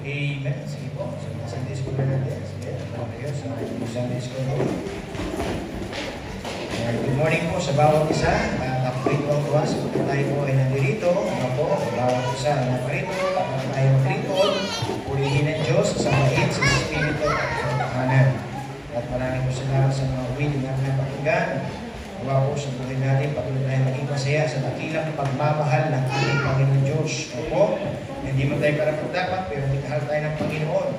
Amen. Sige po. So, Sunday school na natin. Sige, ano kayo sa Sunday school po. Good morning po sa bawat isa. Kapag po to us, kung tayo po ay nandirito, ano po, bawat isa ay naparito, kapag tayo magrito, purihin ng Diyos sa bait, sa Espiritu at katotohanan. At maraming po salamat sa mga uwi na napakinggan. Nawa po sa buhay natin, patuloy tayo maging masaya sa dakilang pagmamahal ng ating Panginoon Diyos. Opo, hindi mo tayo karapat-dapat, pero minahal tayo ng Panginoon.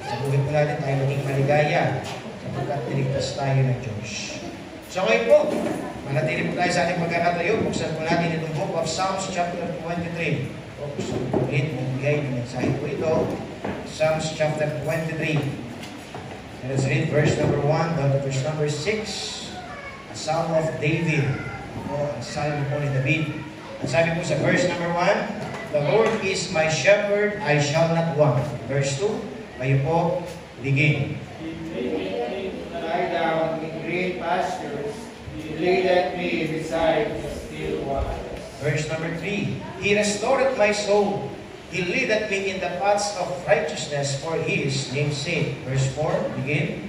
Sa buhay po natin tayo maging maligaya sapagkat niligtas tayo ng Diyos. So ngayon po, manatili po tayo sa ating pagkakatayo. Buksan po natin itong book of Psalms chapter 23. O, buksan po ulit, magbigay ng mensahe po ito. Psalms chapter 23. Let us read verse number 1 down to verse number 6. A Psalm of David. O, ang Psalm po ni David. Ang sabi po sa verse number 1, The Lord is my shepherd, I shall not want. Verse 2, kayo po, begin. Lie down in green pastures, He leadeth me beside the still waters. Verse number 3, He restored my soul. He leadeth me in the paths of righteousness for His name's sake. Verse 4, begin.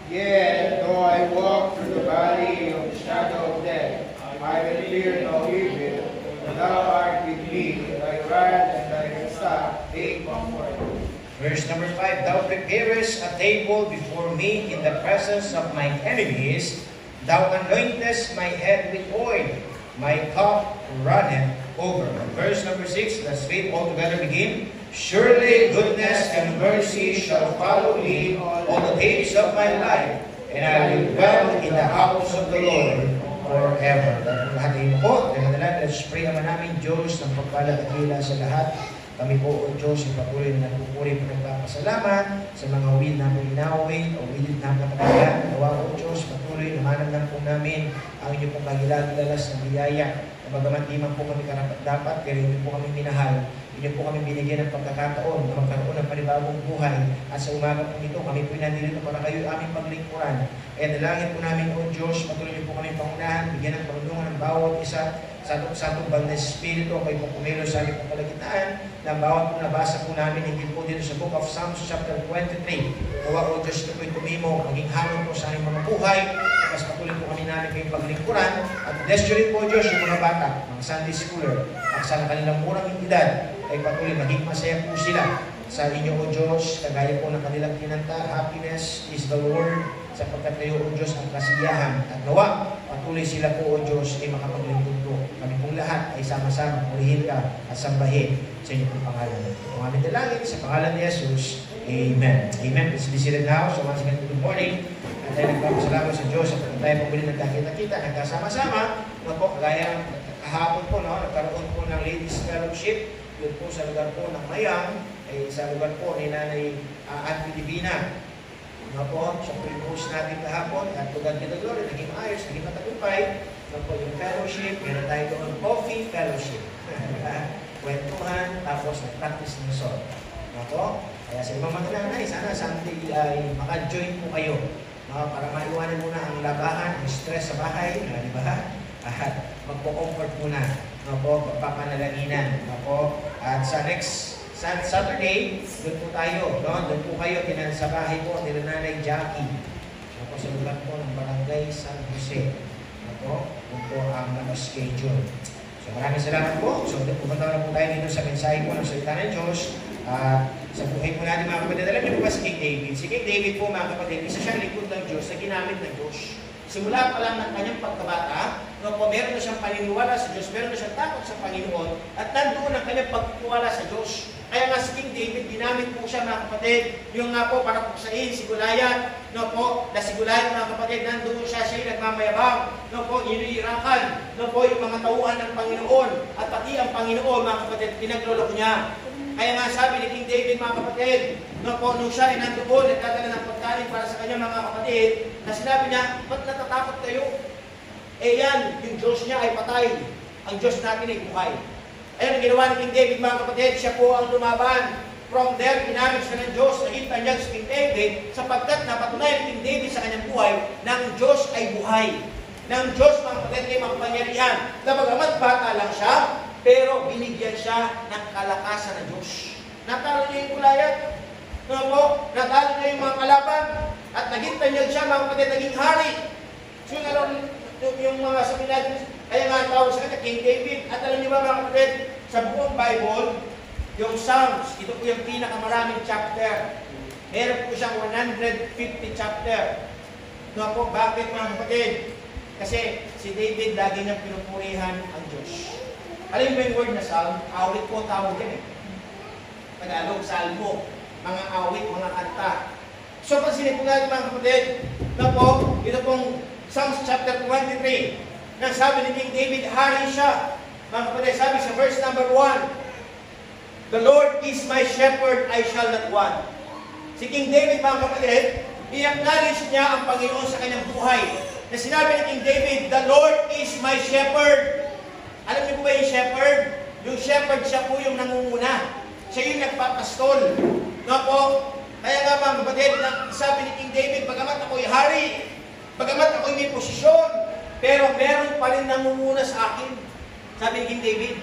Yea, though I walk through the valley of the shadow of death, I will fear no evil, for Thou art with me, Thy rod and Thy staff, they comfort me. Verse number 5, Thou preparest a table before me in the presence of my enemies. Thou anointest my head with oil. My cup runneth over. Verse number 6, let's read all together, begin. Surely goodness and mercy shall follow me all the days of my life, and I will dwell in the house of the Lord forever. Lahat ay po, let's pray naman namin, Diyos, ng pagpalagakila sa lahat. Kami po, O Diyos, ay patuloy na nagpupuri po nagpapasalamat sa mga will na pinawin o will na napakalagan. Nawa, O Diyos, patuloy naman po namin ang inyong pong kagilalas na biyaya. Bagaman di man po kami karapat-dapat, pero hindi po kami minahal. Hindi po kami binigyan ng pagkakataon na magkaroon ng panibagong buhay. At sa umaga po nito, kami po nandito para kayo aming paglingkuran. Kaya dalangin po namin, O Diyos, patuloy niyo po kami pangunahan, bigyan ng pagdungan ng bawat isa sa atong banal na Espiritu, kayo po pumilo sa aming pagkalagitaan, na bawat po nabasa po namin, hindi po dito sa book of Psalms chapter 23. Nawa, O Diyos, ito po'y tumimo, maging hamon po sa aming mga buhay, mas patuloy po kami namin kayong paglingkuran, at bless nyo rin po, O Diyos, yung mga bata, mga Sunday schooler, at sa kanilang murang edad, ay patuloy maging masaya po sila sa inyo, O Diyos, kagaya po ng kanilang kinanta, happiness is the Lord, sapagkat kayo, O Diyos, ang kasiyahan. At nawa, patuloy sila po, O Diyos, ay makapaglingkod po. Kami pong lahat ay sama-sama, purihin ka at sambahin sa inyong pangalan. Kung aming dalangin, sa pangalan ni Jesus, Amen. Amen. Please be seated now. So once again, good morning. At tayo nagpapasalamat sa Diyos at tayo po muli nagkakita-kita, nagkasama-sama. Po, kagaya kahapon po, no, nagkaroon po ng Ladies Fellowship doon po sa lugar po ng Mayang, sa lugar po ni Nanay Auntie Divina. Ano po, sa pre-post natin kahapon, at lugar kita glory, naging ayos, naging matagumpay. Ano po yung fellowship, meron tayo doon coffee fellowship. Kwentuhan, tapos nag-practice ng song. Ano po, kaya sa ibang mga nanay, sana Sunday ay maka-join po kayo. Para maiwanan muna ang labahan, ang stress sa bahay, di ba? At magpo-comfort muna. Ano po, papanalaginan. Ano po, at sa next Saturday, doon po tayo. No? Doon po kayo, sa bahay po, nila Nanay Jackie. Ano po, sa lugar po ng Barangay San Jose. Ano po, doon po ang schedule. So maraming salamat po. So pupunta na po tayo dito sa mensahe po ng salita ng Diyos. Sa buhay po natin mga kapatid, alam niyo po ba si King David? Si King David po mga kapatid, isa siyang lingkod ng Diyos na ginamit ng Diyos. Simula pa lang ng kanyang pagkabata, no po, meron na siyang paniniwala sa Diyos, meron na siyang takot sa Panginoon, at nandoon ang kanyang pagtitiwala sa Diyos. Kaya nga si King David, ginamit po siya mga kapatid, yung nga po para puksain si Goliath, no po, na si Goliath mga kapatid, nandoon siya'y nagmamayabang, no po, inirakan, no po, yung mga tauhan ng Panginoon, at pati ang Panginoon mga kapatid, pinagloloko niya. Kaya nga sabi ni King David mga kapatid, no po, nung siya ay nandoon, nagdadala ng pagkain para sa kanya mga kapatid, na sinabi niya, ba't natatakot kayo? Yan, yung Diyos niya ay patay. Ang Diyos natin ay buhay. Ayan ang ginawa ni King David mga kapatid, siya po ang lumaban. From there, ginamit siya ng Diyos, naging kanyang si King David, sapagkat napatunayan King David sa kanyang buhay, na ang Diyos ay buhay. Na ang Diyos mga kapatid ay makapangyarihan. Na bagamat bata lang siya, pero binigyan siya ng kalakasan ng Diyos. natalo niya yung Goliath. No po, natalo niya yung mga kalaban. At naging tanyag siya, mga kapatid, naging hari. So yung mga sabi natin, kaya nga tawag sa kanya, King David. At alam niyo ba mga kapatid, sa buong Bible, yung Psalms, ito po yung pinakamaraming chapter. Meron po siyang 150 chapter. No po, bakit mga kapatid? Kasi si David lagi niyang pinupurihan ang Diyos. Alam mo yung word na Psalm? Awit po tawag yan eh. Tagalog, salmo. Mga awit, mga kanta. So, pansinin po natin mga kapatid, na po, ito pong Psalms chapter 23, na sabi ni King David, hari siya. Mga kapatid, sabi sa verse number 1, "The Lord is my shepherd, I shall not want." Si King David, mga kapatid, i-acknowledge niya ang Panginoon sa kanyang buhay. Na sinabi ni King David, "The Lord is my shepherd." Alam niyo po ba yung shepherd? Yung shepherd, siya po yung nangunguna. Siya yung nagpapastol. No po? Kaya nga mga kapatid, sabi ni King David, bagamat ako'y hari, bagamat ako'y may posisyon, pero meron pa rin nangunguna sa akin. Sabi ni King David,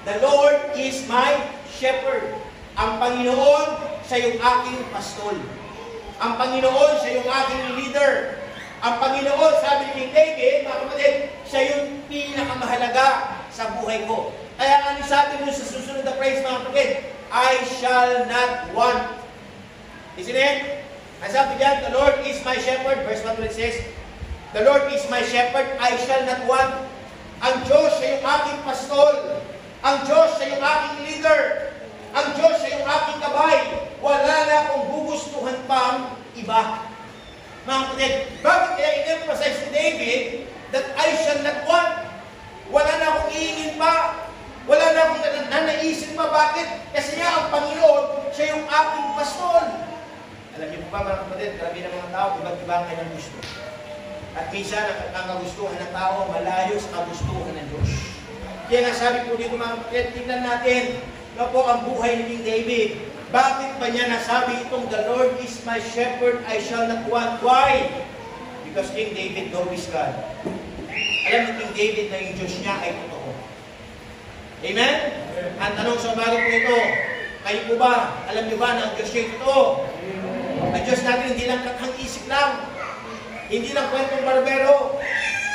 "The Lord is my shepherd." Ang Panginoon, siya yung aking pastol. Ang Panginoon, siya yung aking leader. Ang Panginoon, sabi ni King David, mga kapatid, siya yung pinakamahalaga sa buhay ko. Kaya ano sabi mo sa susunod na praise, mga kapatid? I shall not want. Isn't it? Ang sabi diyan, "The Lord is my shepherd." Verse 1 it says, "The Lord is my shepherd, I shall not want." Ang Diyos, siya yung aking pastol. Ang Diyos, siya yung aking leader. Ang Diyos, siya yung aking gabay. Wala na akong gugustuhan pang iba. Mga kapatid, bakit kaya in-emphasize ni David that I shall not want? Wala na akong iingin pa. Wala na akong nanaisip pa. Bakit? Kasi nga ang Panginoon, siya yung aking pastol. Alam niyo po ba mga kapatid, karami ng mga tao, iba't iba ang kanyang gusto. At minsan, ang kagustuhan ng tao, malayo sa kagustuhan ng Diyos. Kaya nga sabi po dito mga kapatid, tingnan natin na po ang buhay ni King David. Bakit ba niya nasabi itong, "The Lord is my shepherd, I shall not want"? Why? Because King David knows God. Alam ni King David na yung Diyos niya ay totoo. Amen? Ang tanong sa umaga po ito, kayo po ba, alam niyo ba na ang Diyos niya ay totoo? Ang Diyos natin hindi lang kathang-isip lang. Hindi lang kwentong barbero.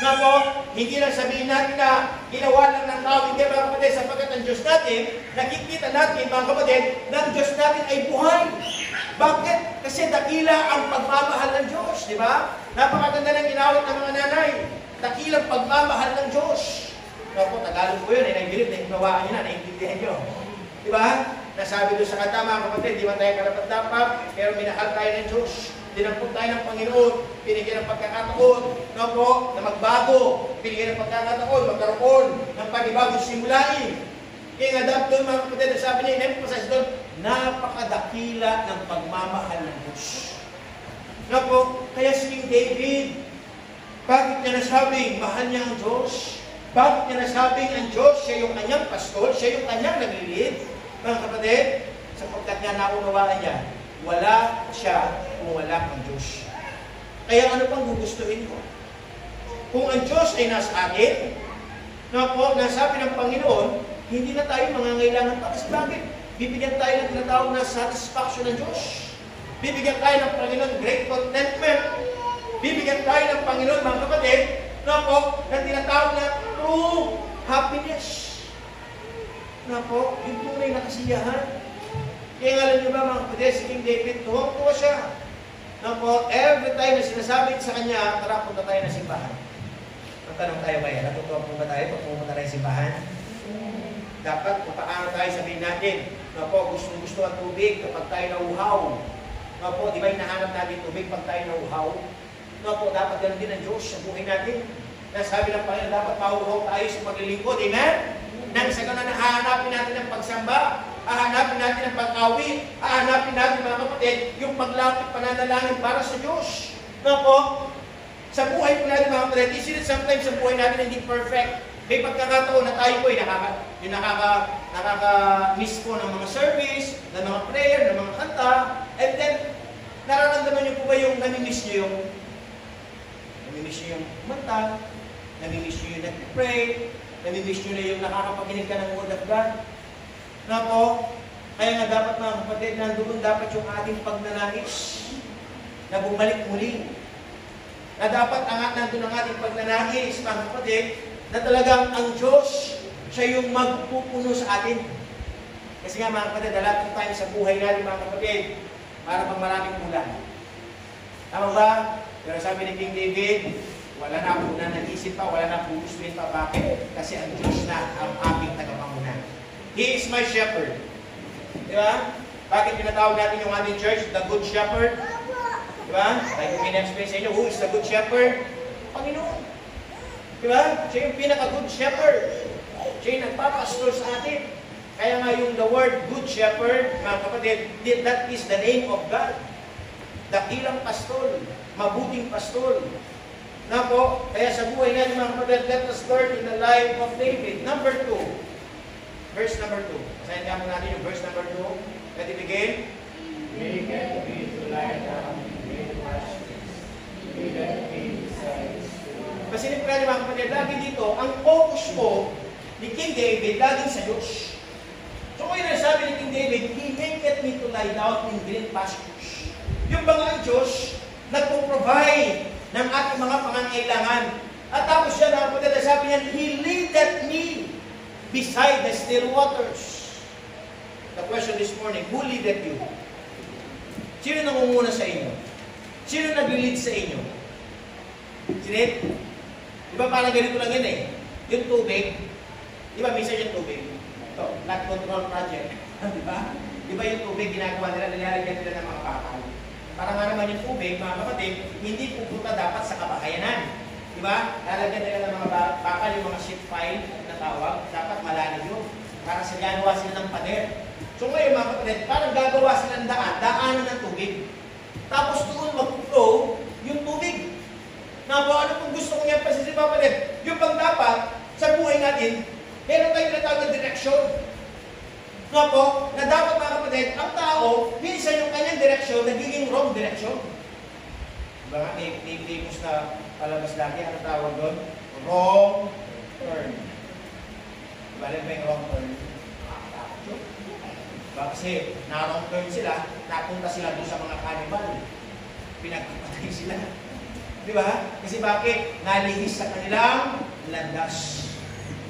Na po, hindi lang sabihin natin na ginawa lang ng tao. Hindi mga kapatid, sapagkat ang Diyos natin, nakikita natin mga kapatid, na ang Diyos natin ay buhay. Bakit? Kasi dakila ang pagmamahal ng Diyos, di ba? Napakaganda ng ginawat ng mga nanay. Dakilang pagmamahal ng Diyos. Na po, Tagalog po yun, naibilip na hinawaan nyo na, naiintindihan nyo. Di ba? Nasabi doon sa kanta, mga kapatid, di ba tayo karapat-dapat, pero minahal tayo ng Diyos. Dinampot tayo ng Panginoon, binigyan ng pagkakataon, no po, na magbago, binigyan ng pagkakataon, magkaroon ng panibagong simulain. Kaya nga dapat doon mga kapatid, sabi niya, in-emphasize doon, napakadakila ng pagmamahal ng Diyos. No po, kaya si King David, bakit niya nasabing mahal niya ang Diyos? Bakit niya nasabing ang Diyos, siya yung kanyang pastol, siya yung kanyang naglilid? Mga kapatid, sapagkat nga naunawaan niya, wala siya kung wala ang Diyos. Kaya ano pang gugustuhin ko? Kung ang Diyos ay nasa akin, na po, nasabi ng Panginoon, hindi na tayo mangangailangan pa. Kasi bakit? Bibigyan tayo ng tinatawag na satisfaction ng Diyos. Bibigyan tayo ng Panginoon great contentment. Bibigyan tayo ng Panginoon, mga kapatid, na po, na tinatawag na true happiness. Na po, yung tunay na kasiyahan. Kaya nga alam niyo ba mga kapatid, si King David, tuwang-tuwa siya. Na po, every time na sinasabi sa kanya, tara, punta tayo ng simbahan. Ang tanong tayo ba yan? Natutuwa po ba tayo pag pumunta tayo ng simbahan? Dapat, kung paano tayo sabihin natin, na po, gusto ang tubig kapag tayo nauhaw. Na po, di ba hinahanap natin tubig pag tayo nauhaw? Na po, dapat ganun din ang Diyos sa buhay natin. Nasabi ng Panginoon, dapat mauhaw tayo sa paglilingkod. Amen? Nang sa ganun, hahanapin natin ang pagsamba. Hahanapin natin ang pag-awit, hahanapin natin mga kapatid, yung paglapit pananalangin para sa Diyos. Na po, sa buhay po natin mga kapatid, isn't sometimes sa buhay natin hindi perfect. May pagkakataon na tayo po ay nakaka-miss po ng mga service, ng mga prayer, ng mga kanta, and then, nararamdaman niyo po ba yung namimiss niyo yung kumanta, namimiss niyo yung nag-pray, namimiss niyo na yung nakakapakinig ka ng word of God. Na po, Kaya nga dapat mga kapatid, nandoon dapat yung ating pagnanais na bumalik muli. Na dapat nandun ang ating pagnanais, mga kapatid, na talagang ang Diyos, siya yung magpupuno sa atin. Kasi nga mga kapatid, a lot of times sa buhay natin mga kapatid, para bang maraming ulan. Tama ba? Pero sabi ni King David, wala na akong nag-isip pa, wala na akong gustuin pa. Bakit? Kasi ang Diyos na ang aking tagapanguna. He is my shepherd. Di ba? Bakit tinatawag natin yung ating church, the Good Shepherd? Di ba? Like yung in-explain sa inyo, who is the Good Shepherd? Panginoon. Di ba? Siya yung pinaka-Good Shepherd. Siya yung nagpapastor sa atin. Kaya nga yung the word Good Shepherd, mga kapatid, that is the name of God. Dakilang pastol, mabuting pastol. Na po, kaya sa buhay natin mga kapatid, let us learn in the life of David. Number 2. Verse number 2. Basahin naman natin yung verse number 2. Let it begin. Make me to lie down in green pastures. Lead me beside the still. Kasi mga kapatid, lagi dito, ang focus po ni King David, laging sa Diyos. So kung yun sabi ni King David, He maketh me to lie down in green pastures. Yung mga Diyos, nagpo-provide ng ating mga pangangailangan. At tapos siya, mga kapatid, sabi niya, He leadeth me beside the still waters. The question this morning, who leadeth you? Sino nangunguna sa inyo? Sino nag-lead sa inyo? Sinit? Di ba parang ganito lang yun eh? Yung tubig, di ba minsan yung tubig? Ito, flood control project. Di ba? Di ba yung tubig ginagawa nila, nilalagyan nila ng mga bakal? Para nga naman yung tubig, mga kapatid, hindi pupunta dapat sa kabahayanan. Di ba? Lalagyan nila ng mga bakal, yung mga ship file na tawag, dapat malalim yun. Para sa gagawa sila ng pader. So ngayon mga kapatid, parang gagawa sila ng daanan ng tubig. Tapos doon mag-flow yung tubig. Na po, ano kung gusto kong yan pasisip mga kapatid? Yung bang dapat, sa buhay natin, meron tayong tinatawag na direksyon. Na po, na dapat mga kapatid, ang tao, minsan yung kanyang direksyon, nagiging wrong direksyon. Diba nga, may famous na palabas lagi, ano tawag doon? Wrong turn. Diba rin ba yung wrong turn? Diba kasi, na-wrong turn sila, napunta sila doon sa mga cannibal. Pinagpapatay sila. Diba? Kasi bakit? Nalihis sa kanilang landas.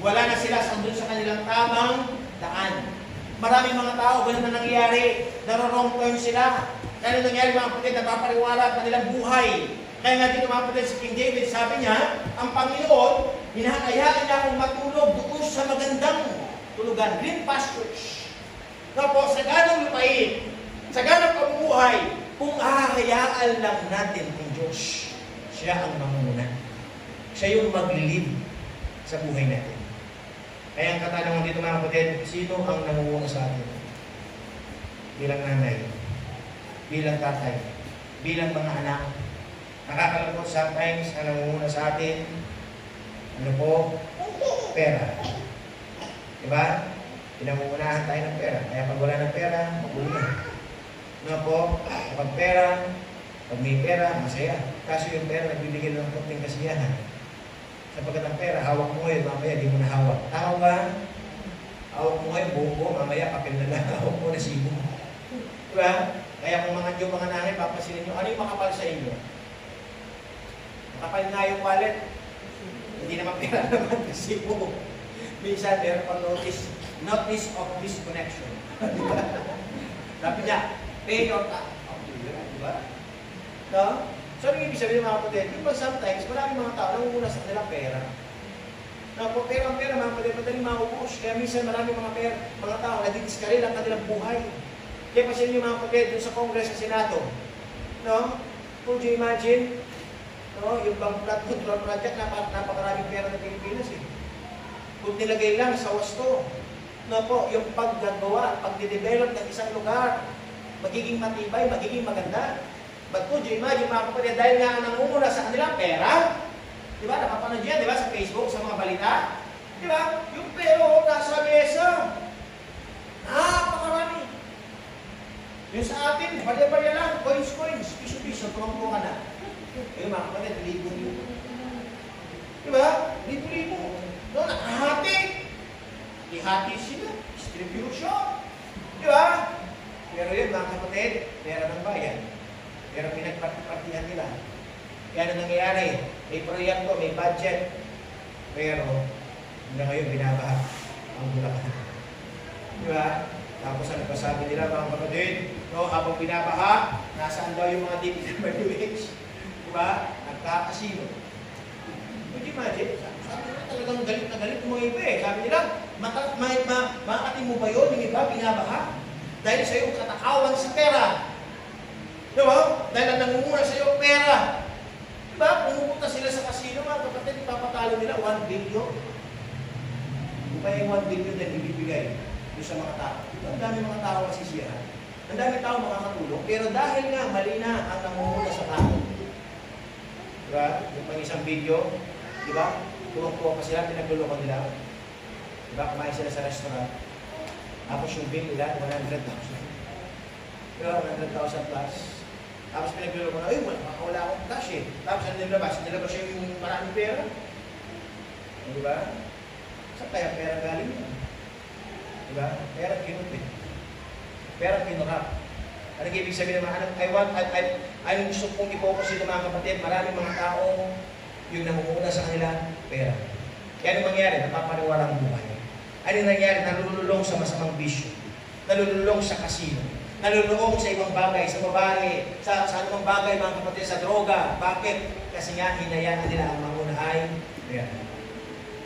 Wala na sila doon sa kanilang tamang daan. Maraming mga tao, ganun na nangyayari. Naro-wrong turn sila. Kaya nangyayari mga kapatid, napapariwala at kanilang buhay. Kaya nga dito mga kapatid, si King David, sabi niya, ang Panginoon, hinahayaan niya akong matulog doon sa magandang tulugan, green pastures. Tapos, sa ganang lupain, sa ganang pamumuhay, kung hahayaan lang natin ang Diyos, siya ang mamuna. Siya yung maglilid sa buhay natin. Kaya ang katanungan dito mga kapatid, sino ang namumuno sa atin? Bilang nanay, bilang tatay, bilang mga anak. Nakakalungkot sometimes ang namumuno sa atin, ano po? Pera. Diba? Pinamumunahan tayo ng pera. Kaya pag wala ng pera, magulo. Ano po? Kapag pera, pag may pera, masaya. Kaso yung pera, nagbibigay ng konting kasiyahan. Sapagkat ang pera, hawak mo ngayon, mamaya di mo na hawak. Tama ba? Hawak mo ngayon, buo, mamaya papel na lang, hawak mo na sibo. Diba? Kaya kung mga Diyo, mga nanay, papasilin nyo, ano yung makapal sa inyo? Makapal nga yung wallet. Hindi naman pera naman kasi po. Minsan, meron pang notice of disconnection. Diba? Sabi niya, pay your tax. Diba? No? So, ano ibig sabihin mga kapatid? Yung sometimes, maraming mga tao nangunguna sa kanilang pera. No, pero ang pera mga kapatid, madaling maubos. Kaya minsan maraming mga tao nagdidiskaril ang kanilang buhay. Kaya pasin yung mga kapatid dun sa Congress sa Senado. No? Could you imagine? No? Yung bang flood control project, napakaraming pera ng Pilipinas eh. Kung nilagay lang sa wasto, no po, yung paggagawa, pagdidevelop ng isang lugar, magiging matibay, magiging maganda. But could you imagine mga kapatid, dahil nga nangunguna sa kanilang pera, di ba, napapanood yan, di ba, sa Facebook, sa mga balita, di ba, yung pero nasa mesa, napakarami. Yung sa atin, balya-balya lang, coins, piso-piso, tumangko ka na. Yung mga kapatid, libo-libo. Di ba, libo-libo. No, nakahati. Ihati sila, distribution. Di ba? mga kapatid, pera ng bayan. Pero pinagpartihan nila. Kaya na nangyayari, may proyekto, may budget, pero hanggang ngayon binabaha ang Bulacan. Di ba? Tapos ang nagpasabi nila mga kapatid, no, habang binabaha, nasaan daw yung mga DPWH? Di ba? Nagkakasino. Could you imagine? Sabi nila talagang galit na galit mga iba eh. Sabi nila, maating mo ba yun? Yung iba, binabaha? Dahil sa iyong katakawan sa pera. Di ba? Dahil ang nangunguna sa iyong pera. Di ba? Pumupunta sila sa kasino, mga kapatid, ipapatalo nila 1 billion. Kung pa yung 1 billion na ibibigay doon sa mga tao. Ang dami mga tao masisiyahan. Ang dami tao makakatulong. Pero dahil nga, mali na ang nangunguna sa tao. Diba? Yung pang isang video, diba? Tuwang-tuwa pa sila, pinagluloko nila. Diba? Kumain sila sa restaurant. Tapos yung bill nila, 100,000. Diba? 100,000 plus. Tapos pinagluloko na, ay, wala akong cash eh. Tapos ano nilabas? Nilabas yung maraming pera. Diba? Saan kaya pera galing yun? Diba? Pera kinupit. Pera kinurap. Ano ibig sabihin naman? Anong gusto kong i-focus dito mga kapatid? Maraming mga tao yung nangunguna sa kanila, pera. Kaya anong mangyari? Napapaniwala ang buhay. Ano nangyari? Nalululong sa masamang bisyo. Nalululong sa kasino. Nalululong sa ibang bagay, sa babae, sa anumang bagay mga kapatid, sa droga. Bakit? Kasi nga hinayaan nila ang manguna ay pera.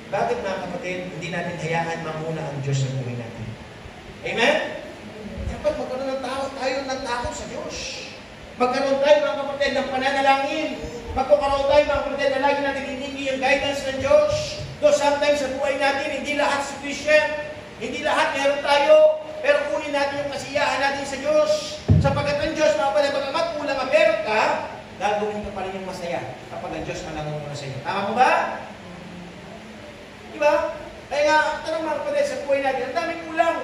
Bakit mga kapatid, hindi natin hayaan manguna ang Diyos sa buhay natin? Amen? Dapat magkaroon tayo ng takot sa Diyos. Magkaroon tayo mga kapatid ng pananalangin. Magkakaroon tayo mga kapatid na lagi natin hiningi yung guidance ng Diyos. Though sometimes sa buhay natin, hindi lahat sufficient. Hindi lahat meron tayo. Pero kunin natin yung kasiyahan natin sa Diyos. Sapagkat ang Diyos, mga kapatid, bagamat kulang ang meron ka, gagawin ka pa rin yung masaya kapag ang Diyos ang nangunguna sa iyo. Tama po ba? Diba? Kaya nga, tanong mga kapatid, sa buhay natin, ang daming kulang.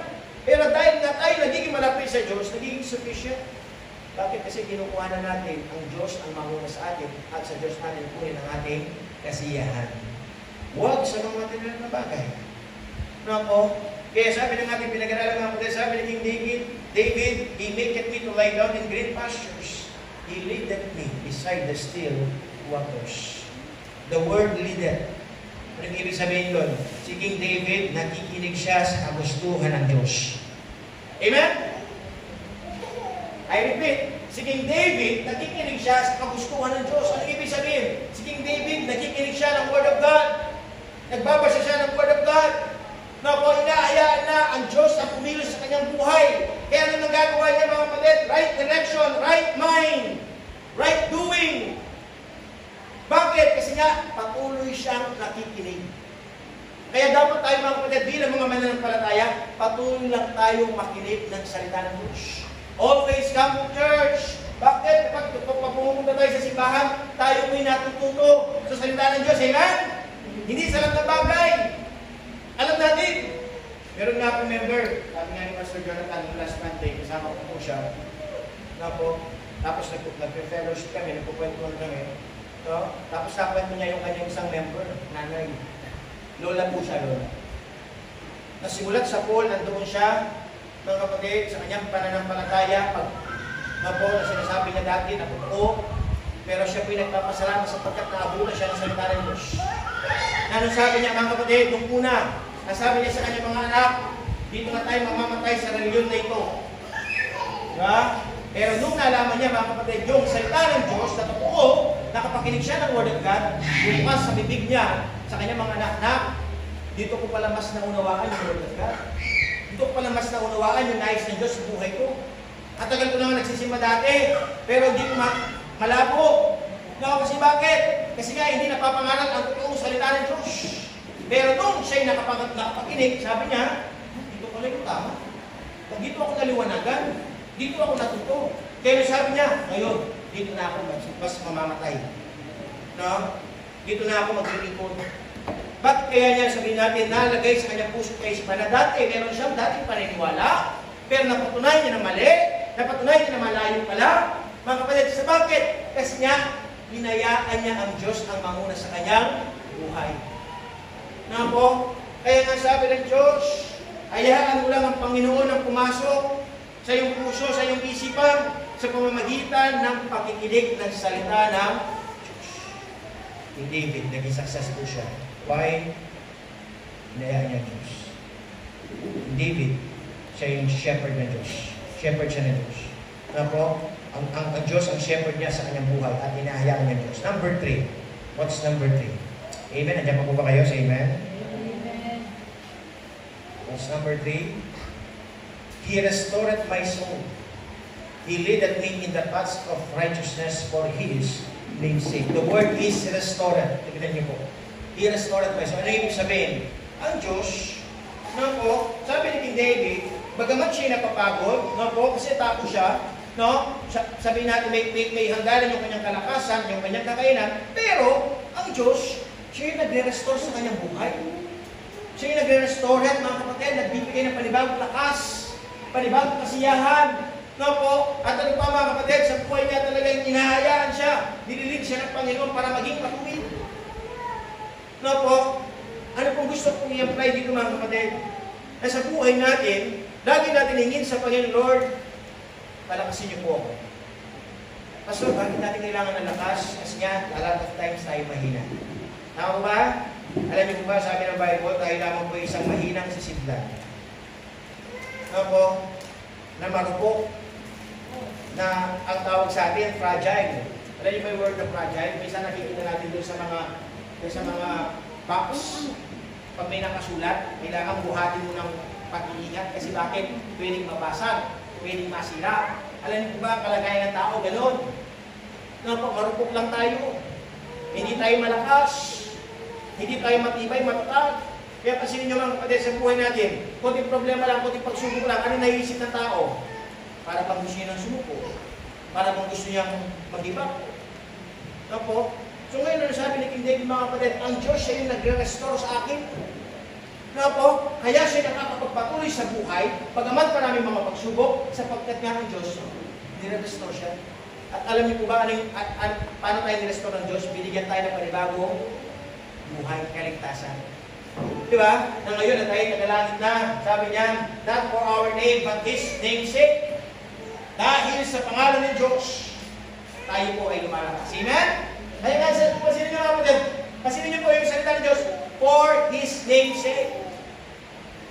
Pero dahil nga tayo nagiging malapit sa Diyos, nagiging sufficient. Bakit? Kasi kinukuha na natin ang Diyos ang manguna sa atin at sa Diyos natin kunin ang ating kasiyahan. Huwag sa mga material na bagay. No? Kaya sabi ng ating pinag-aralan mga kapatid, sabi ni King David, He maketh me to lie down in green pastures. He leadeth me beside the still waters. The word leadeth. Ano yung ibig sabihin doon? Si King David, nakikinig siya sa kagustuhan ng Diyos. Amen? I repeat, si King David, nakikinig siya sa kagustuhan ng Diyos. Ano ibig sabihin? Si King David, nakikinig siya ng Word of God. Nagbabasa siya ng Word of God. Na po, inaayaan na ang Diyos ang pumilos sa kanyang buhay. Kaya ano nang gagawa niya mga kapatid? Right direction, right mind, right doing. Bakit? Kasi nga, patuloy siyang nakikinig. Kaya dapat tayo mga kapatid, bilang mga mananampalataya, patuloy lang tayong makinig ng salita ng Diyos. Always come to church. Bakit? Kapag pumunta tayo sa simbahan, tayo mo'y natututo sa salita ng Diyos. Amen? Hindi sa lahat ng bagay. Alam natin, meron nga akong member, sabi nga ni Pastor Jonathan, last Monday, kasama ko po siya. Tapos nag-fellowship kami, nagpupwentuhan kami. No? Tapos nakwento niya yung kanyang isang member, nanay. Lola po siya, lola. Nasimulat sa pool, nandoon siya, mga kapatid, sa kanyang pananampalataya, na sinasabi niya dati na totoo, pero siya po yung nagpapasalamat sapagkat naabutan siya ng salita ng Diyos. Ano sabi niya mga kapatid, nung una, nasabi niya sa kanyang mga anak, dito na tayo mamamatay sa reliyon na ito. Diba? Pero nung nalaman niya mga kapatid, yung salita ng Diyos na totoo, nakapakinig siya ng Word of God, bukas sa bibig niya, sa kanyang mga anak na, dito ko pala mas naunawaan yung Word of God. Dito ko pala mas naunawaan yung nais ng Diyos sa buhay ko. At tagal ko naman nagsisimba dati, pero hindi ko malabo. No, kasi bakit? Kasi nga hindi napapangaral ang totoong salita ng Diyos. Pero nung siya'y nakapakinig, sabi niya, dito pala yung tama. Pag dito ako naliwanagan, dito ako natuto. Kaya sabi niya, ngayon, dito na ako mas mamamatay. No? Dito na ako maglilingkod. Bakit kaya niya sabihin natin, nalagay sa kanyang puso kay Ispa na dati, meron siyang dating paniniwala, pero napatunayan niya na mali, napatunayan niya na malayo pala. Mga kapatid, sa bakit? Kasi niya, hinayaan niya ang Diyos ang manguna sa kanyang buhay. Na po, kaya nga sabi ng Diyos, hayaan mo lang ang Panginoon ang pumasok sa iyong puso, sa iyong isipan, sa pamamagitan ng pakikinig ng salita ng Diyos. King David, naging successful siya. Why? Inayaan niya Diyos. King David, siya yung shepherd ng Diyos. Shepherd siya ng Diyos. Ang Diyos ang shepherd niya sa kanyang buhay at inahayaan niya Diyos. Number 3. What's number 3? Amen? Nandiyan pa po ba kayo sa amen? Amen. What's number 3? He restored my soul. He leaded me in the paths of righteousness for His name's sake. The word is restored. Tignan niyo po. He restored my soul. Ano ibig sabihin? Ang Diyos, sabi ni King David, bagamat siya napapagod, kasi tapo siya, sabihin natin may hangganan yung kanyang kalakasan, yung kanyang kakainan, pero ang Diyos, siya yung nagre-restore sa kanyang buhay. Siya yung nagre-restore, mga kapatid, nagbibigay ng panibagong lakas, panibagong kasiyahan. At ano pa mga kapatid, sa buhay niya talagang inahayaan siya, nililid siya ng Panginoon para maging matuwid. Ano pong gusto kong i-apply dito mga kapatid? Na sa buhay natin, lagi natin hingin sa Panginoon, Lord, palakasin niyo po ako. Pastor, bakit natin kailangan ng lakas? Kasi nga, a lot of times tayo mahina. Tama ba? Alam niyo po ba, sabi ng Bible, tayo lamang po isang mahinang sisidlan. Na marupok, na ang tawag sa atin, fragile. Alam niyo ba yung word na fragile? Minsan nakikita natin doon sa mga box. Pag may nakasulat, kailangan buhatin mo ng pag-iingat. Kasi bakit? Pwedeng mabasag, pwedeng masira. Alam niyo po ba ang kalagayan ng tao? Ganon. Marupok lang tayo. Hindi tayo malakas. Hindi tayo matibay, matatag. Kaya kasi ninyo mga kapatid sa buhay natin, kunting problema lang, kunting pagsubok lang, ano naiisip ng tao? Para bang gusto niya ng sumuko? Para bang gusto niyang mag-ibak? So ngayon, sabi ni King David mga kapatid, ang Diyos siya yung nagre-restore sa akin. Kaya siya nakakapagpatuloy sa buhay, pagamat maraming mga pagsubok, sapagkat nga ng Diyos, nire-restore siya. At alam niyo po ba, paano tayo nire-restore ng Diyos? Binigyan tayo ng panibagong buhay, kaligtasan. Diba? Na ngayon na tayo nagalangit na, sabi niya, not for our name, but His name's sake. Dahil sa pangalan ng Diyos, tayo po ay lumalakas. Amen? Kaya nga, pasinin niyo nga po din. Pasinin niyo po yung salita ng Diyos, for His name's sake.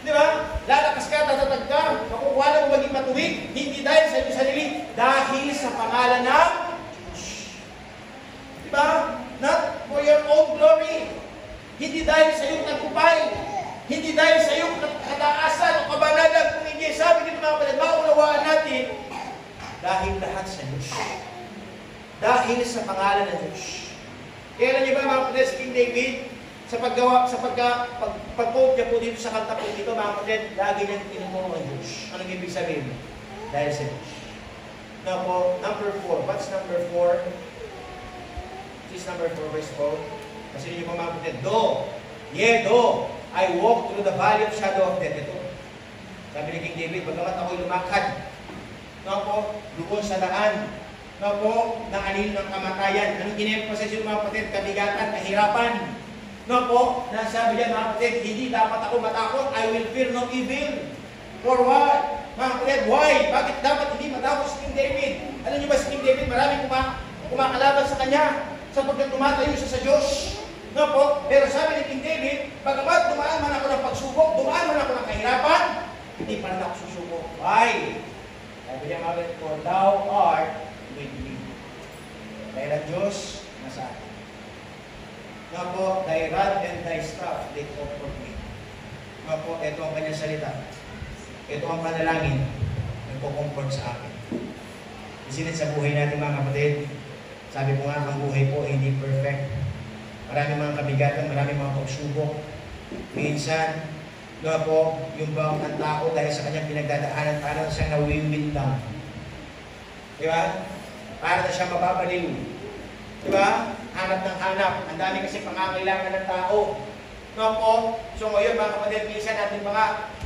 Diba? Lalakas ka, tatatag ka, makukuha na mo maging matuwid, hindi dahil sa iyong sarili, dahil sa pangalan ng Diyos. Diba? Not for your own glory. Hindi dahil sa iyong tagumpay. Hindi dahil sa iyong kataasan o kabanalan. Kung hindi, sabi dito mga kapatid, maunawaan natin, dahil lahat sa Diyos. Dahil sa pangalan ng Diyos. Kaya alam niyo ba mga kapatid, si King David, sa pag-quote niya po dito sa kanta po dito, mga kapatid, lagi niya tinuturo ang Diyos. Anong ibig sabihin? Dahil sa Diyos. Now po, number 4. What's number 4? This is number 4, verse 4. Kasi niyo po mga kapatid, though I walk through the valley of shadow of death. Ito. Sabi ni King David, bagamat ako'y lumakad, doon sa daan, ng anil ng kamatayan. Anong in-emphasize yung mga kapatid? Kabigatan, kahirapan. Nasabi niya mga kapatid, hindi dapat ako matakot. I will fear no evil. For what? Mga kapatid, why? Bakit dapat hindi matakot si King David? Alam niyo ba si King David, maraming kumakalaban sa kanya sapagkat tumatayo siya sa Diyos. Pero sabi ni King David, bagamat dumaan man ako ng pagsubok, dumaan man ako ng kahirapan, hindi pa rin ako susuko. Why? Sabi niya mga kapatid, for thou art with me. Dahil ang Diyos nasa akin. Thy rod and thy staff, they comfort me. Ito ang kanyang salita. Ito ang panalangin nagpo-comfort sa akin. Isinit sa buhay natin mga kapatid, sabi ko nga, ang buhay po ay hindi perfect. Maraming mga kabigatan, maraming mga pagsubok. Minsan, yung bang ang tao dahil sa kanyang pinagdadaanan, parang siyang nawiwin lang. Diba? Para na siya mababaliw. Diba? Hanap ng hanap. Ang dami kasi pangangailangan ng tao. So ngayon mga kapatid, minsan natin mga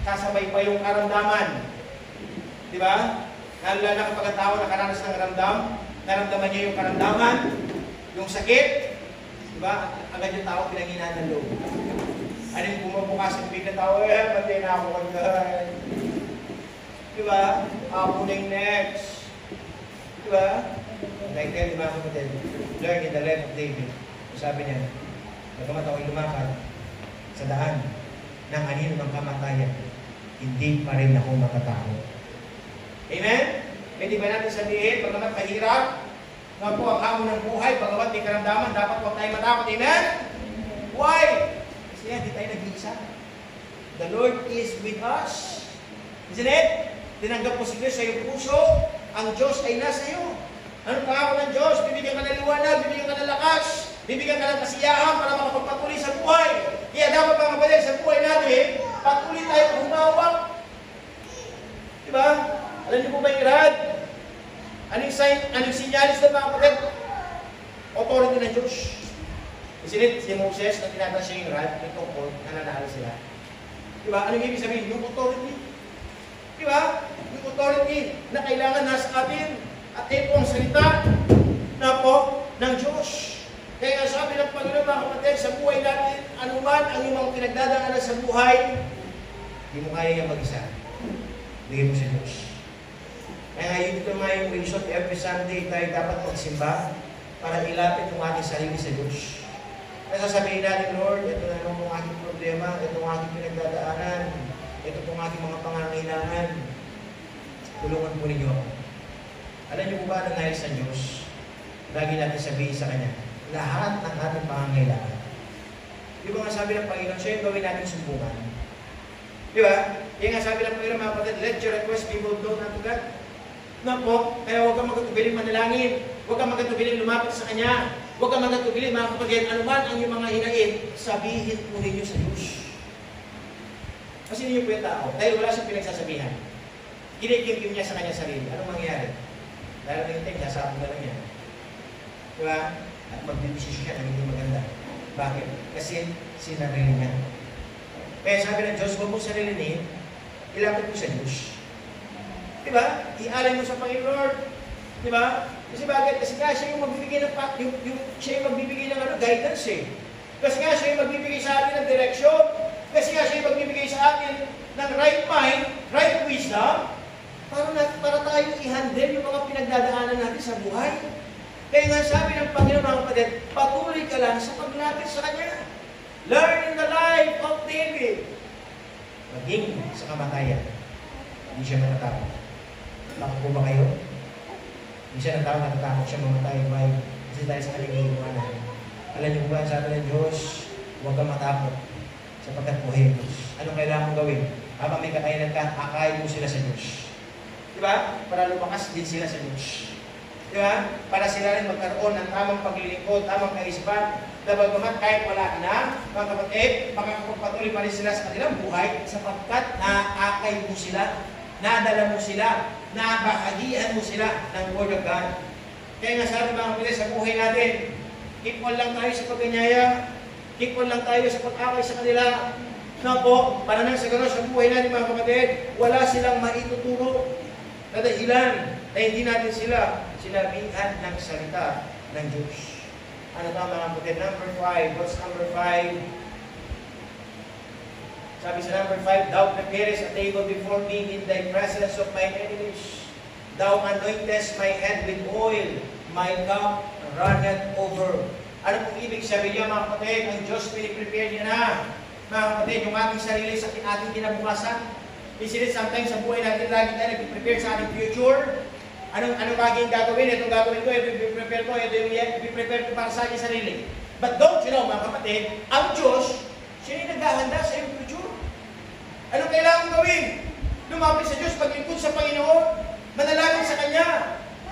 kasabay pa yung karamdaman. Diba? Lalo na kapag ang tao nakaranas ng naramdaman niya yung karamdaman, yung sakit, diba? Agad yung tao pinanghinaan ng loob. Ano yung bumubukas ng bigla tao, matay na ako kagad. Diba? Diba? Ako na yung next. Diba? Like that, mga kapatid, learn in the life of David. Sabi niya, bagamat ako'y lumakad sa daan ng anino ng kamatayan, hindi pa rin ako matatakot. Amen? Pwede ba natin sabihin, bagamat mahirap, nga po ang hamon ng buhay, bagamat may karamdaman, dapat huwag tayo matakot. Amen? Why? Kasi hindi tayo nag-iisa. The Lord is with us. Isn't it? Tinanggap mo si Diyos sa iyong puso, ang Diyos ay nasa iyo. Anong pangako ng Diyos? Bibigyan ka ng liwanag, bibigyan ka ng lakas, bibigyan ka ng kasiyahan para makapagpatuloy sa buhay. Kaya dapat mga kapatid, sa buhay natin, patuloy tayo humawak. Diba? Alam niyo po ba yung rad? Anong sinyalis ng mga kapatid? Authority ng Diyos. Isn't it? Si Moses, na tinataas siya yung rad, yung tungkol, nananalo sila. Diba? Anong ibig sabihin? Yung authority. Diba? Yung authority na kailangan nasa atin. At ito ang salita na po ng Diyos. Kaya sabi ng Panginoon mga kapatid, sa buhay natin, anuman ang iyong pinagdadaanan sa buhay, hindi mo kaya yung mag-isa. Bigyan mo sa Diyos. Kaya ngayon ito nga yung reason, every Sunday tayo dapat magsimba para ilapit ang ating sarili sa Diyos. Kaya sasabihin natin, Lord, ito na naman ang aking problema, ito ang aking pinagdadaanan, ito ang aking mga pangangailangan. Tulungan po ninyo ako. Alam niyo po ba na nais sa Diyos, lagi natin sabihin sa Kanya, lahat ng ating pangangailangan. Di ba nga sabi ng Panginoon, siya yung gawin natin sumbungan. Di ba? Yung nga sabi ng Panginoon, mga kapatid, let your request be made known unto God. Na po, kaya huwag kang magatubiling manalangin, huwag kang magatubiling lumapit sa Kanya, huwag kang magatubiling mga kapatid, anuman ang iyong mga hinain, sabihin po ninyo sa Diyos. Kasi ninyo po yung tao, dahil wala siyang pinagsasabihan. Kinikimkim niya sa kanya sarili. Anong mangyayari? Dahil nagintay, nasabi na lang yan. Diba? At magdidesisyon siya na hindi maganda. Bakit? Kasi sinarili niya. Kaya sabi ng Diyos, huwag mo sarilinin, ilapit mo sa Diyos. Diba? Ialay mo sa Panginoon. Diba? Kasi bakit? Kasi nga siya yung magbibigay ng siya yung magbibigay ng guidance eh. Kasi nga siya yung magbibigay sa atin ng direksyon. Kasi nga siya yung magbibigay sa atin ng right mind, right wisdom, para tayo i-handle yung mga pinagdadaanan natin sa buhay. Kaya nga sabi ng Panginoon mga kapatid, patuloy ka lang sa paglapit sa Kanya. Learn in the life of David. Maging sa kamatayan, hindi siya matatakot. Takot po ba kayo? Hindi siya natatakot siya mamatay. Why? Kasi dahil sa kanyang iiwanan. Alam niyo ba, sabi ng Diyos, huwag kang matakot sapagkat buhay Diyos. Anong kailangan mong gawin? Habang may kakayanan ka, akayin mo sila sa Diyos. Diba? Para lumakas din sila sa Diyos. Diba? Para sila rin magkaroon ng tamang paglilingkod, tamang kaisipan. Bagamat kahit wala ka na, mga kapatid, makakapagpatuloy pa rin sila sa kanilang buhay sapagkat naakay mo sila, nadala mo sila, nabahagian mo sila ng Word of God. Kaya nga sabi mga kapatid, sa buhay natin, keep on lang tayo sa pagkanyaya, keep on lang tayo sa pag-akay sa kanila. Na po, para nang sa gano'n sa buhay natin mga kapatid, wala silang maituturo na dahilan na hindi natin sila sinabihan ng salita ng Diyos. Ano ba mga kapatid? Number 5. What's number 5? Sabi sa number 5, thou preparest a table before me in thy presence of my enemies. Thou anointest my head with oil, my cup runneth over. Ano pong ibig sabihin niya mga kapatid? Ang Diyos piniprepare niya na. Mga kapatid, yung ating sarili sa ating kinabukasan. Isn't it sometimes sa buhay natin, lagi tayo nag-prepare sa ating future? Anong lagi yung gagawin? Itong gagawin ko, ito yung prepare ko, ito yung prepare ko para sa aking sarili. But don't you know, mga kapatid, ang Diyos, siya yung naghahanda sa iyong future. Anong kailangan gawin? Lumapit sa Diyos, paglingkod sa Panginoon, manalangin sa Kanya.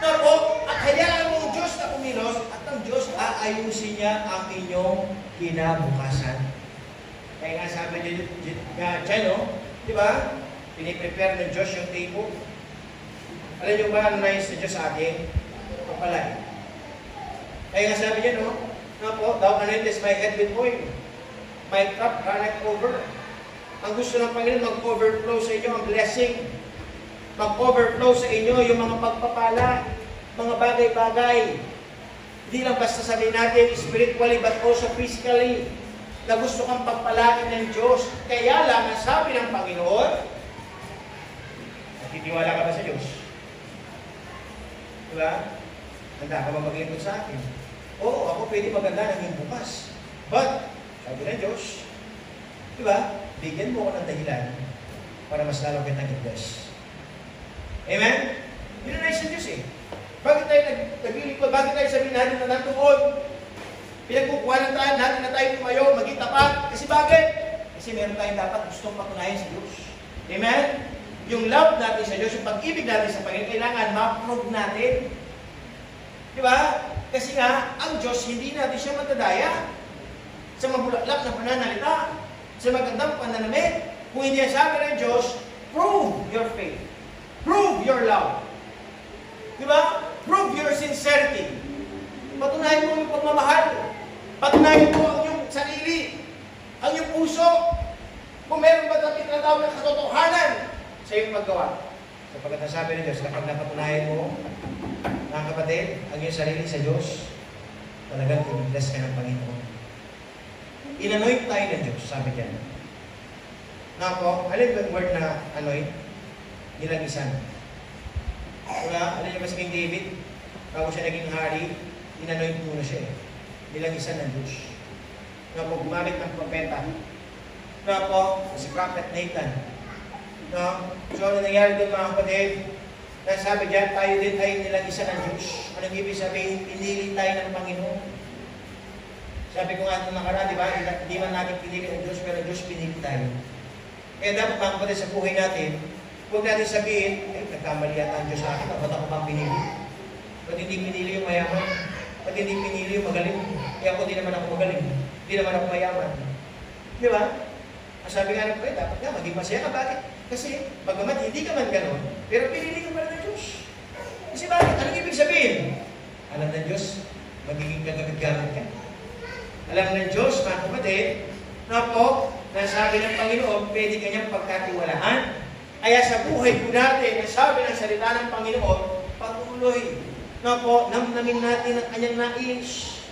Tapos, at hayaan mo ang Diyos na kumilos, at ang Diyos aayusin niya ang inyong kinabukasan. Kaya nga sabi niya dyan, no? Di ba? Piniprepare ng Diyos yung table. Alam niyo ba ang nais ng Diyos sa atin? Ito pala. Kaya nga sabi niya, no? Thou anointest my head with oil. My cup runneth over. Ang gusto ng Panginoon, mag-overflow sa inyo ang blessing. Mag-overflow sa inyo yung mga pagpapala, mga bagay-bagay. Hindi lang basta sabihin natin spiritually but also physically na gusto kang pagpalain ng Diyos. Kaya lang, ang sabi ng Panginoon, Tiwala ka ba sa Diyos? Diba? Handa ka ba maglingkod sa akin? Oo, ako pwede maganda ng iyong bukas. But, sabi ng Diyos, diba? Bigyan mo ako ng dahilan para mas lalo kitang i-bless. Amen? Yun ang nais ng Diyos eh. Bakit tayo naglilingkod? Bakit tayo sabihin natin na natuon? Pinagkukuhanan natin na tayo tumayo, maging tapat. Kasi bakit? Kasi meron tayong dapat gustong patunayan sa Diyos. Amen? Yung love natin sa Diyos, yung pag-ibig natin sa Panginoon, kailangan ma-prove natin. Di ba? Kasi nga, ang Diyos, hindi natin siya matadaya sa mabulaklak na pananalita, sa magandang pananamit. Kung hindi ang sabi ng Diyos, prove your faith. Prove your love. Di ba? Prove your sincerity. Patunayan mo yung pagmamahal. Patunayan mo ang iyong sarili, ang iyong puso. Kung meron ba natin na tawag ng katotohanan sa iyong maggawa. Sapagkat ang sabi ng Diyos, kapag napatunayan mo, mga kapatid, ang iyong sarili sa Diyos, talagang i-bless ka ng Panginoon. In-anoint tayo ng Diyos, sabi diyan. Na po, alam ba yung word na anoint? Nilagisan. Diba? Alam niyo ba si King David? Bago siya naging hari, in-anoint muna siya eh. Nilagisan ng Diyos. Na po, gumamit ng propeta. Na po, si Prophet Nathan. No? So, ano nangyari doon mga kapatid? Sabi diyan, tayo din ay nilagisan ng Diyos. Anong ibig sabihin? Pinili tayo ng Panginoon. Sabi ko nga nung nakaraan, di ba? Hindi man natin pinili ng Diyos, pero Diyos pinili tayo. Kaya dapat mga kapatid sa buhay natin, huwag natin sabihin, nagkamali yata ang Diyos sa akin, ba't ako bang pinili? Ba't hindi pinili yung mayaman? Ba't hindi pinili yung magaling? Kaya ako di naman ako magaling. Di naman ako mayaman. Di ba? Ang sabi nga ng kapatid, dapat nga maging masaya ka. Bakit? Kasi, bagamat hindi ka man gano'n, pero pinili ka pala ng Diyos. Kasi bakit? Anong ibig sabihin? Alam ng Diyos, magiging kagamit-gamit ka. Alam ng Diyos, mga kapatid, na po, nasabi ng Panginoon, pwede kanyang pagkatiwalaan. Kaya sa buhay po natin, nasabi ng salita ng Panginoon, patuloy. Na po, namnamin natin ang kanyang nais.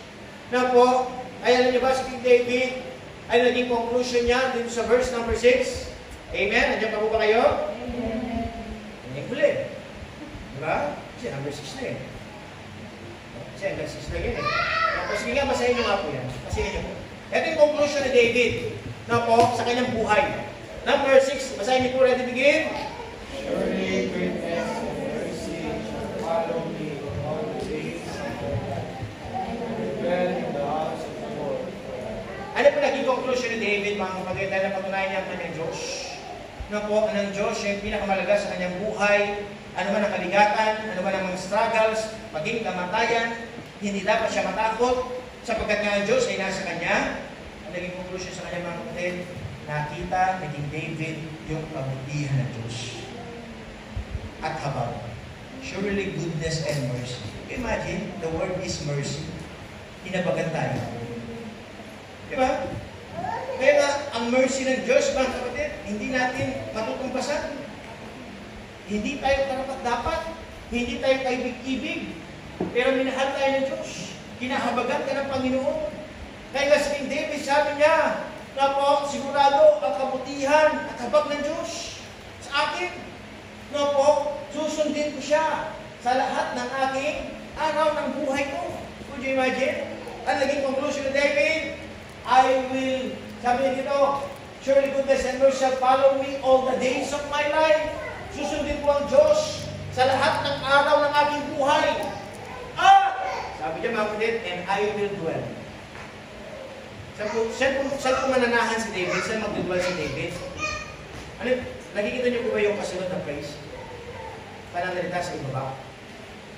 Na po, ay alam niyo ba si King David, ay naging conclusion niya dito sa verse number 6. Amen? Nandiyan pa po ba kayo? Amen. Yung huli. Diba? Kasi number 6 na eh. Kasi hanggang 6 na yun eh. Tapos sige nga, basahin nyo nga po yan. Basahin nyo po. Ito yung conclusion ni David na po sa kanyang buhay. Number 6, basahin niyo po, ready begin? Surely goodness and mercy shall follow me all the days of my life. I will dwell in the house of the Lord forever. Ano po naging conclusion ni David, mga kapatid, dahil napatunayan niya ang kanyang Diyos? Na po, ang Diyos yung pinakamalaga sa kanyang buhay, ano man ang kaligatan, ano man ang mga struggles, maging kamatayan, hindi dapat siya matakot, sapagkat nga ang Diyos ay nasa kanya. Ang naging conclusion sa kanyang mga kapatid, nakita ni King David yung kabutihan ng Diyos. At habang, surely goodness and mercy. Imagine, the word is mercy. Hinabagan tayo. Diba? Kaya nga, ang mercy ng Diyos, mga kapatid, hindi natin matutumpasan. Hindi tayo karapat-dapat. Hindi tayo kaibig-ibig. Pero minahal tayo ng Diyos. Kinahabagan ka ng Panginoon. Kaya nga si King David, sabi niya, na po, sigurado ang kabutihan at habag ng Diyos sa akin. Na po, susundin ko siya sa lahat ng aking araw ng buhay ko. Could you imagine? Ang naging conclusion ni David, I will, sabi niya dito, surely goodness and mercy shall follow me all the days of my life. Susundin ko ang Diyos sa lahat ng araw ng aking buhay. Sabi niya mga kapatid, and I will dwell. Saan po mananahan si David? Saan mag-dwell si David? Ano, nakikita niyo po ba yung kasunod na phrase? Pananalita sa ibaba.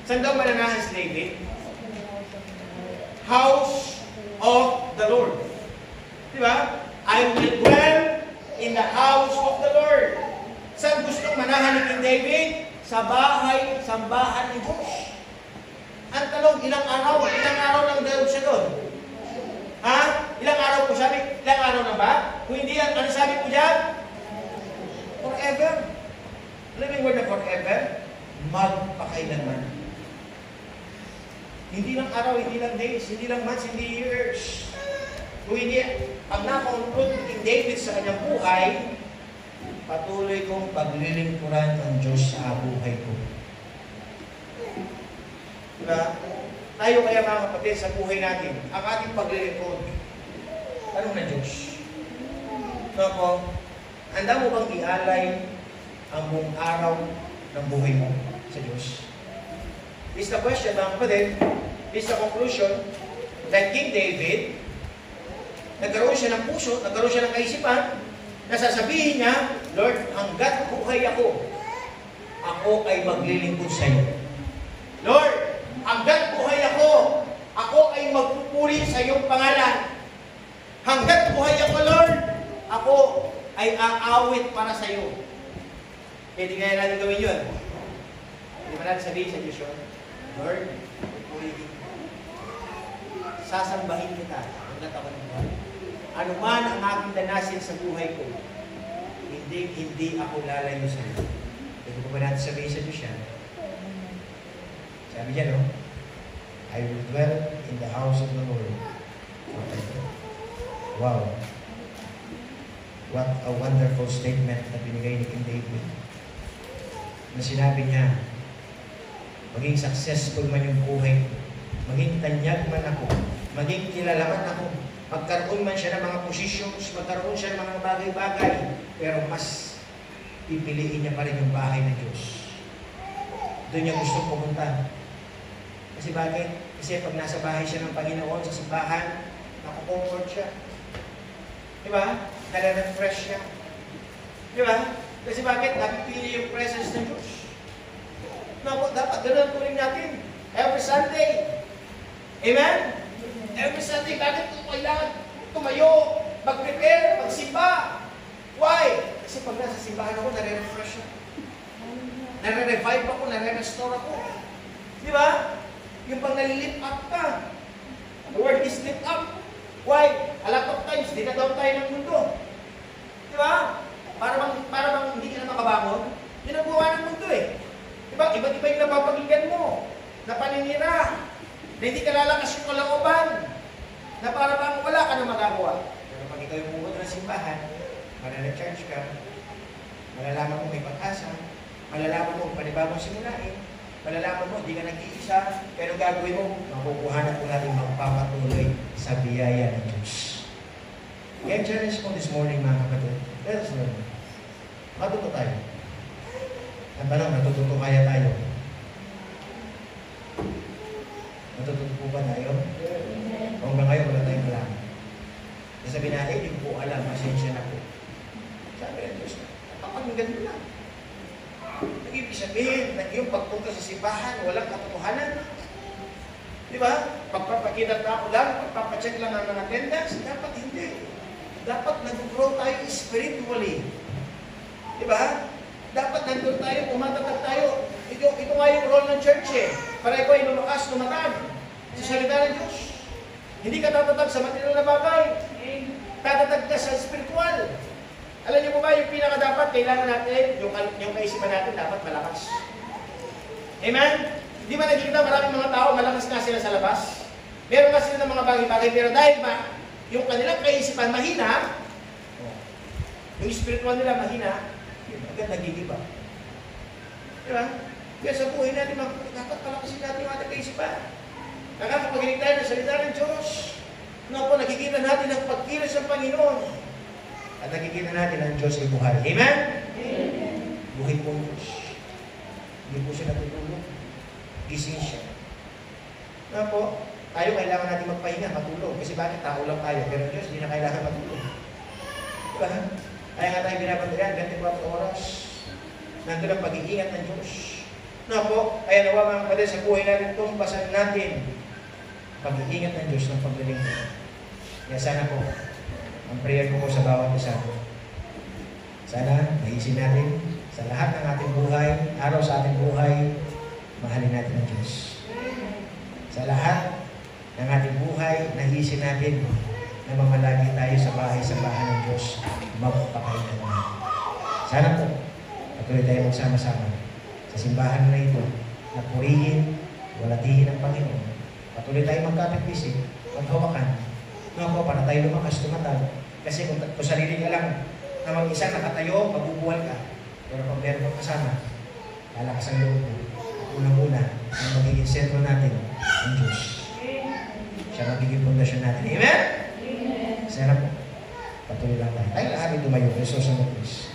Saan daw mananahan si David? House of the Lord. Diba? I will dwell in the house of the Lord. Saan gustong manahan ni King David? Sa bahay, sambahan ni Diyos. Ang tanong, ilang araw? Ilang araw lang daw siya doon? Ha? Ilang araw po sabi? Ilang araw na ba? Kung hindi yan, ano sabi po dyan? Forever. Alam mo yung word na forever? Magpakailanman. Hindi lang araw, hindi lang days, hindi lang months, hindi years. Kung hindi, pag na-conclude ni King David sa kanyang buhay, patuloy kong paglilingkuran ang Diyos sa buhay ko. Diba? Tayo kaya mga kapatid sa buhay natin, ang ating paglilingkod, tanong na Diyos. No po, handa mo bang ialay ang buong araw ng buhay mo sa Diyos? This is the question, mga kapatid. This is the conclusion. Like King David, nagkaroon siya ng puso, nagkaroon siya ng kaisipan, nasasabihin niya, Lord, hanggat buhay ako, ako ay maglilingkod sa iyo. Lord, hanggat buhay ako ay magpupuri sa iyong pangalan. Hanggat buhay ako, Lord, ako ay aawit para sa iyo. Pwede kaya natin gawin yun. Hindi ba natin sabihin sa Diyos yun? Lord, pupurihin ko. Sasambahin kita hanggat ako ng buhay. Ano man ang aking danasin sa buhay ko, hindi ako lalayo sa iyo. Pwede ko ba natin sabihin sa Diyos yan? Sabi niya, no? I will dwell in the house of the Lord. Wow. What a wonderful statement na binigay ni King David. Na sinabi niya, maging successful man yung buhay ko, maging tanyag man ako, maging kilala man ako, magkaroon man siya ng mga positions, magkaroon siya ng mga bagay-bagay, pero mas pipiliin niya pa rin yung bahay ng Diyos. Doon niya gusto pumunta. Kasi bakit? Kasi pag nasa bahay siya ng Panginoon, sa simbahan, nakukomfort siya. Diba? Nare-refresh siya. Diba? Kasi bakit? Napipili yung presence ng Diyos. Dapat ganun turing natin. Every Sunday. Amen? Every Sunday, bakit kailangan tumayo, mag-prepare, magsimba? Why? Kasi pag nasa simbahan ako, nare-refresh ako. Nare-revive ako, nare-restore ako. Di ba? Yung pang nalilift up ka. The word is lift up. Why? A lot of times, dinadaw tayo ng mundo. Di ba? Para bang hindi ka na makabangon, yun ang gawa ng mundo eh. Di ba? Iba't iba yung napapakinggan mo, na paninira, na hindi ka lalakas yung kalooban, na para bang wala ka na magagawa. Pero pag ikaw yung pumunta ng simbahan, manana-charge ka, malalaman mo may pag-asa, malalaman mo panibagong simulain, malalaman mo hindi ka nag-iisa, pero gagawin mo, makukuhanan ko natin magpapatuloy sa biyaya ng Diyos. Kaya challenge ko this morning mga kapatid, let us learn. Matuto tayo. Ang tanong, natututo kaya tayo? Natututo po ba tayo? O hanggang ngayon, wala tayong alam. Sabi natin, hindi ko po alam, pasensya na po. Sabi ng Diyos, napapakinggan mo lang. Nag-ibig sabihin na yung pagpunta sa simbahan, walang katotohanan. Di ba? Pagpapakita ako lang, pagpapacheck lang ang attendance, dapat hindi. Dapat nag-grow tayo spiritually. Di ba? Dapat nandun tayo, tumatatag tayo. Ito nga yung role ng church eh. Para ikaw ay lumakas, tumatag sa salita ng Diyos. Hindi ka tatatag sa material na bagay. Tatatag ka sa spiritual. Alam niyo po ba, yung pinaka-dapat, kailangan natin, yung kaisipan natin, dapat malakas. Amen? Di ba nakikita maraming mga tao, malakas nga sila sa labas? Meron nga sila ng mga bagay-bagay, pero dahil ba, yung kanilang kaisipan mahina, yung spiritual nila mahina, agad nagigiba. Di ba? Kaya sa buhay natin, dapat palakasin natin yung ating kaisipan. Nakakapaginig tayo ng salita ng Diyos. No po, nakikita natin ang pagkilos ng Panginoon. At nakikita natin ang Diyos ay buhay. Amen? Amen. Buhay po ang Diyos. Hindi po siya natutulog. Gising siya. Na po, tayo kailangan natin magpahinga, matulog. Kasi bakit tao lang tayo? Pero ang Diyos, hindi na kailangan matulog. Diba? Kaya nga tayo binabantayan, 24 oras. Nandun ang pag-iingat ng Diyos. Na po, kaya nawa mga kapatid sa buhay natin, tumpasan natin pag-iingat ng Diyos ng paglilingkod. Kaya sana po, ang prayer ko po sa bawat isa. Sana, naisin natin sa lahat ng ating buhay, araw sa ating buhay, mahalin natin ang Diyos. Sa lahat ng ating buhay, naisin natin na mamalagi tayo sa bahay ng Diyos, magpapakailan natin. Sana po, patuloy tayo magsama-sama sa simbahan na ito, na purihin, walatihin ang Panginoon. Patuloy tayo magkapit-bisig, maghawakan. No po, para tayo lumakas, tumatag. Kasi kung sarili ka lang, na mag-isa nakatayo, mabubuwal ka. Pero pag meron kang kasama, lalakas ang loob mo. Unang-una, ang magiging sentro natin, ang Diyos. Siya magiging pundasyon natin. Amen? Sarap po. Patuloy lang tayo. Tayo lang amin tumayo. Yesus ang Diyos.